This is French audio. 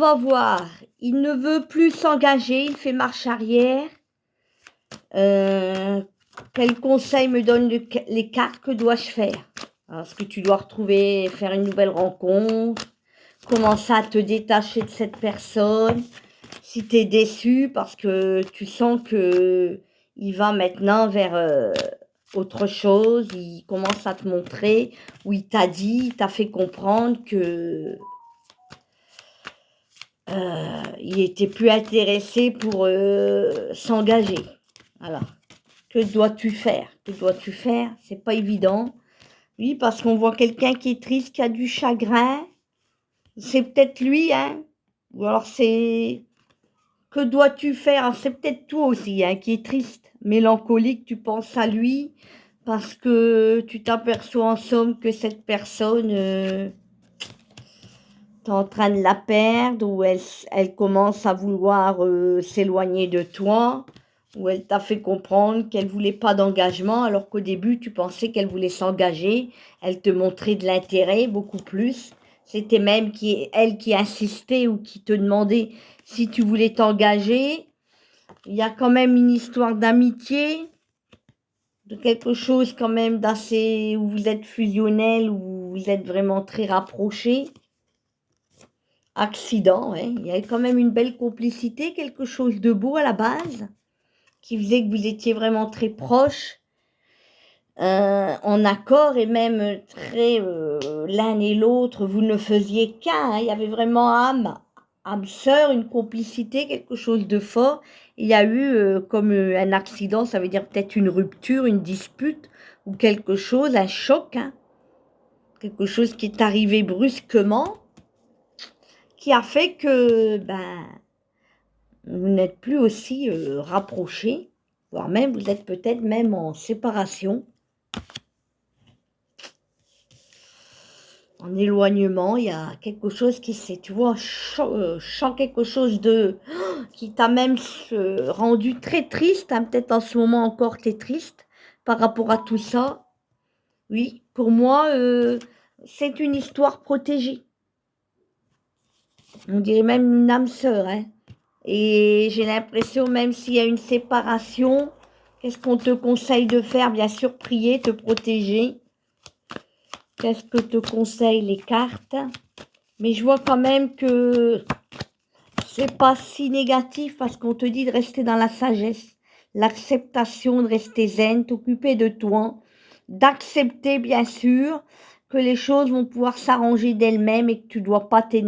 va voir. Il ne veut plus s'engager, il fait marche arrière. Quel conseil me donnent les cartes? Que dois-je faire? Est-ce que tu dois retrouver, faire une nouvelle rencontre? Commencer à te détacher de cette personne? Si tu es déçu parce que tu sens que il va maintenant vers autre chose, il commence à te montrer, ou il t'a dit, il t'a fait comprendre que il était plus intéressé pour s'engager. Alors, que dois-tu faire? Que dois-tu faire? C'est pas évident. Oui, parce qu'on voit quelqu'un qui est triste, qui a du chagrin. C'est peut-être lui, hein? Ou alors c'est... Que dois-tu faire? C'est peut-être toi aussi, hein, qui est triste, mélancolique, tu penses à lui, parce que tu t'aperçois en somme que cette personne, t'es en train de la perdre, ou elle commence à vouloir s'éloigner de toi, ou elle t'a fait comprendre qu'elle voulait pas d'engagement, alors qu'au début tu pensais qu'elle voulait s'engager, elle te montrait de l'intérêt beaucoup plus. C'était même elle qui insistait ou qui te demandait si tu voulais t'engager. Il y a quand même une histoire d'amitié, de quelque chose quand même d'assez, où vous êtes fusionnel, où vous êtes vraiment très rapprochés. Accident, ouais. Il y avait quand même une belle complicité, quelque chose de beau à la base, qui faisait que vous étiez vraiment très proches, en accord, et même très l'un et l'autre, vous ne faisiez qu'un, hein. Il y avait vraiment âme sœur, une complicité, quelque chose de fort. Il y a eu comme un accident, ça veut dire peut-être une rupture, une dispute, ou quelque chose, un choc, hein. Quelque chose qui est arrivé brusquement, qui a fait que vous n'êtes plus aussi rapprochés, voire même vous êtes peut-être même en séparation, en éloignement. Il y a quelque chose qui s'est, tu vois, sens quelque chose de qui t'a même rendu très triste, hein. Peut-être en ce moment encore tu es triste par rapport à tout ça. Oui, pour moi, c'est une histoire protégée. On dirait même une âme sœur, hein. Et j'ai l'impression, même s'il y a une séparation, qu'est-ce qu'on te conseille de faire? Bien sûr, prier, te protéger. Qu'est-ce que te conseillent les cartes? Mais je vois quand même que c'est pas si négatif, parce qu'on te dit de rester dans la sagesse, l'acceptation, de rester zen, t'occuper de toi, d'accepter bien sûr que les choses vont pouvoir s'arranger d'elles-mêmes et que tu dois pas t'énerver.